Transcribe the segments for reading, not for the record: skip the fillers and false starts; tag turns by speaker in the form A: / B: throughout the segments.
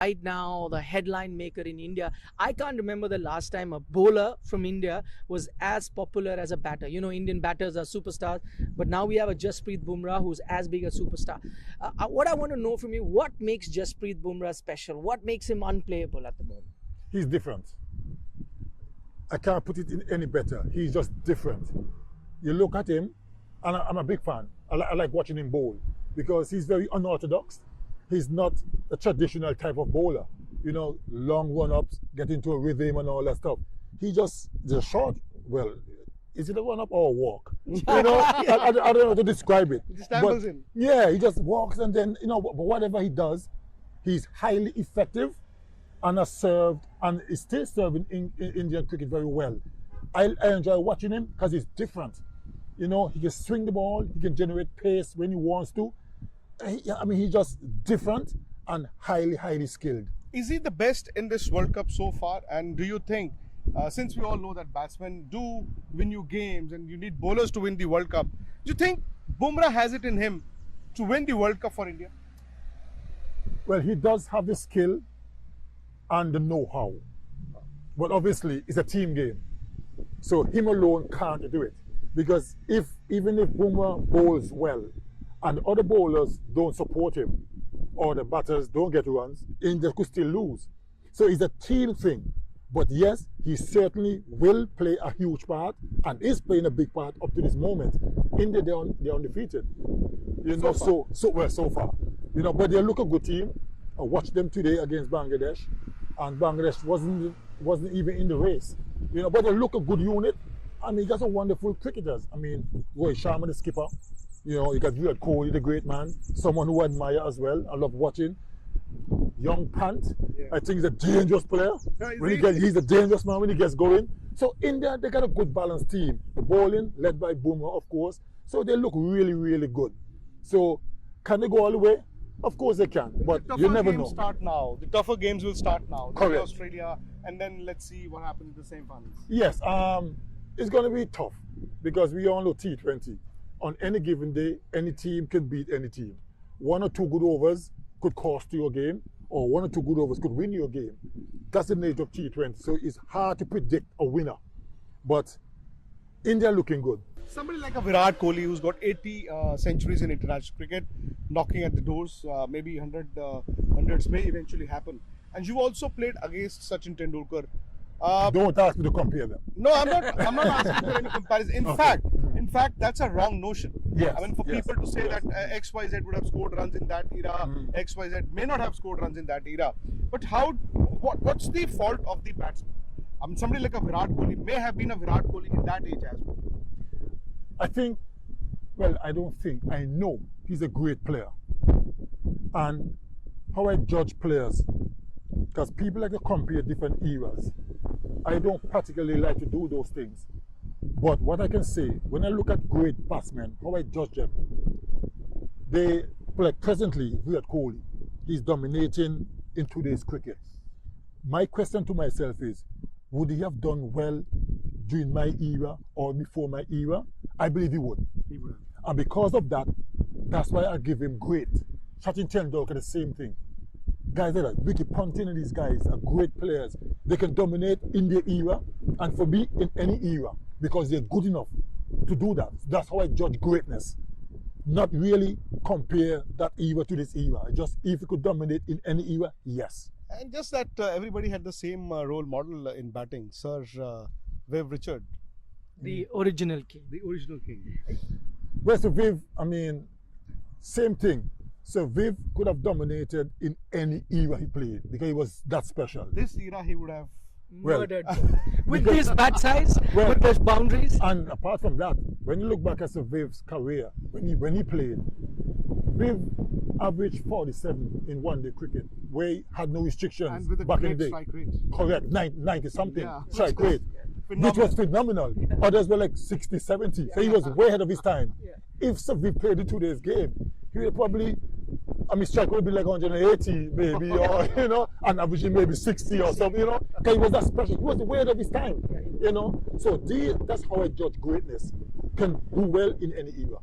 A: right now the headline maker in India. I can't remember the last time a bowler from India was as popular as a batter. You know, Indian batters are superstars, but now we have a Jasprit Bumrah who's as big a superstar. What I want to know from you, what makes Jasprit Bumrah special? What makes him unplayable at the moment?
B: He's different. I can't put it in any better. He's just different. You look at him, and I'm a big fan. I like watching him bowl because he's very unorthodox. He's not a traditional type of bowler. You know, long run-ups, get into a rhythm and all that stuff. He just, the short, well, is it a run-up or a walk? You know, I don't know how to describe it.
C: He just stumbles in.
B: Yeah, he just walks and then, you know, but whatever he does, he's highly effective and has served and is still serving in Indian cricket very well. I enjoy watching him because he's different. You know, he can swing the ball, he can generate pace when he wants to. I mean, he's just different and highly, highly skilled.
C: Is he the best in this World Cup so far? And do you think, since we all know that batsmen do win you games and you need bowlers to win the World Cup, do you think Bumrah has it in him to win the World Cup for India?
B: Well, he does have the skill and the know-how. But obviously, it's a team game. So him alone can't do it. Because even if Bumrah bowls well, and other bowlers don't support him, or the batters don't get runs, India could still lose. So it's a team thing. But yes, he certainly will play a huge part and is playing a big part up to this moment. India, they're undefeated. You know, so far. You know, but they look a good team. I watched them today against Bangladesh, and Bangladesh wasn't even in the race. You know, but they look a good unit. I mean, got some wonderful cricketers. I mean, Rohit Sharma, the skipper. You know, you got Virat, Kohli, the great man, someone who I admire as well. I love watching. Young Pant, yeah. I think he's a dangerous player. Yeah, he's a dangerous man when he gets going. So India, they got a good balanced team. The bowling, led by Bumrah, of course. So they look really, really good. So can they go all the way? Of course they can, but you never know.
C: Start now. The tougher games will start now.
B: Correct.
C: Australia, and then let's see what happens in the semi-finals.
B: Yes, it's going to be tough because we all know T20. On any given day, any team can beat any team. One or two good overs could cost you a game, or one or two good overs could win you a game. That's the nature of T20. So it's hard to predict a winner. But India looking good.
C: Somebody like a Virat Kohli who's got 80 centuries in international cricket, knocking at the doors, maybe hundreds may eventually happen. And you also played against Sachin Tendulkar.
B: Don't ask me to compare them.
C: No, I'm not asking for any comparison. In fact, that's a wrong notion.
B: Yes,
C: I mean, for people to say that XYZ would have scored runs in that era, XYZ may not have scored runs in that era. But what's the fault of the batsman? I mean, somebody like a Virat Kohli may have been a Virat Kohli in that age as well.
B: I think, well, I don't think, I know he's a great player. And how I judge players, because people like to compare different eras. I don't particularly like to do those things. But what I can say, when I look at great batsmen, how I judge them, they, like presently, Virat Kohli, he's dominating in today's cricket. My question to myself is, would he have done well during my era or before my era? I believe he would.
C: He would.
B: And because of that, that's why I give him great. Sachin Tendulkar, the same thing. Guys like that, Ricky Ponting and these guys are great players. They can dominate in their era and for me in any era because they're good enough to do that. That's how I judge greatness. Not really compare that era to this era. Just if you could dominate in any era, yes.
C: And just that everybody had the same role model in batting, Sir Viv Richard.
A: The original king.
C: The original king.
B: Well, so Viv, I mean, same thing. So Viv could have dominated in any era he played because he was that special.
C: This era he would have
A: murdered with his bat size, with those boundaries.
B: And apart from that, when you look back at Sir Viv's career, when he played, Viv averaged 47 in one-day cricket, where he had no restrictions
C: and with a
B: back in the day.
C: Strike rate.
B: Correct, 90 something strike rate,
C: Phenomenal.
B: which was phenomenal. Others were like 60, 70, so he was way ahead of his time. If Sir Viv played in today's game, he would probably, I mean, strike would be like 180 maybe, or, you know, and averaging maybe 60 or something, you know, because he was that special. He was way ahead of his time, you know. So that's how I judge greatness. Can do well in any era.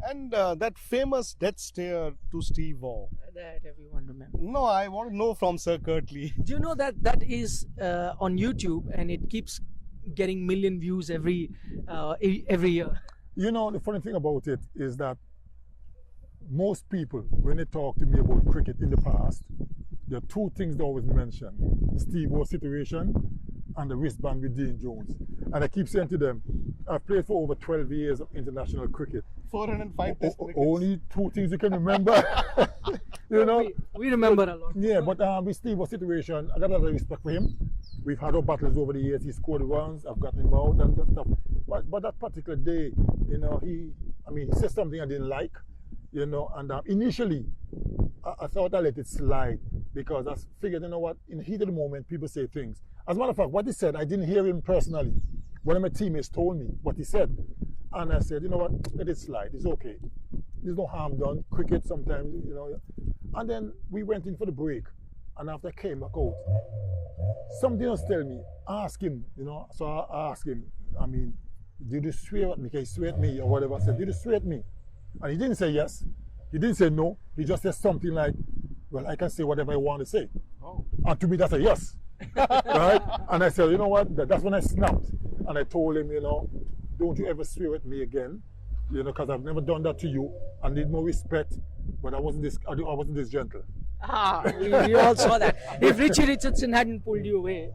C: And that famous death stare to Steve Waugh.
A: That everyone remembers.
C: No, I want to know from Sir Curtly.
A: Do you know that that is on YouTube and it keeps getting million views every year?
B: You know, the funny thing about it is that most people, when they talk to me about cricket in the past, there are two things they always mention: the Steve O situation and the wristband with Dean Jones. And I keep saying to them, I've played for over 12 years of international cricket.
C: 405 test crickets.
B: Only two things you can remember. You know?
A: We remember a lot.
B: Yeah, but with Steve O's situation, I got a lot of respect for him. We've had our battles over the years. He scored runs, I've gotten him out and stuff. But that particular day, you know, he said something I didn't like, you know, and initially I thought I let it slide because I figured, you know what, in the heat of the moment, people say things. As a matter of fact, what he said, I didn't hear him personally. One of my teammates told me what he said. And I said, you know what, let it slide, it's okay. There's no harm done. Cricket sometimes, you know. And then we went in for the break. And after I came back out, something else tell me, ask him, you know. So I asked him, did you swear at me? Can you swear at me or whatever? I said, did you swear at me? And he didn't say yes. He didn't say no. He just said something like, well, I can say whatever I want to say.
C: Oh.
B: And to me, that's a yes. Right? And I said, you know what? That's when I snapped. And I told him, you know, don't you ever swear at me again, you know, because I've never done that to you. I need more respect, but I wasn't this gentle.
A: We all saw that. If Richie Richardson hadn't pulled you away,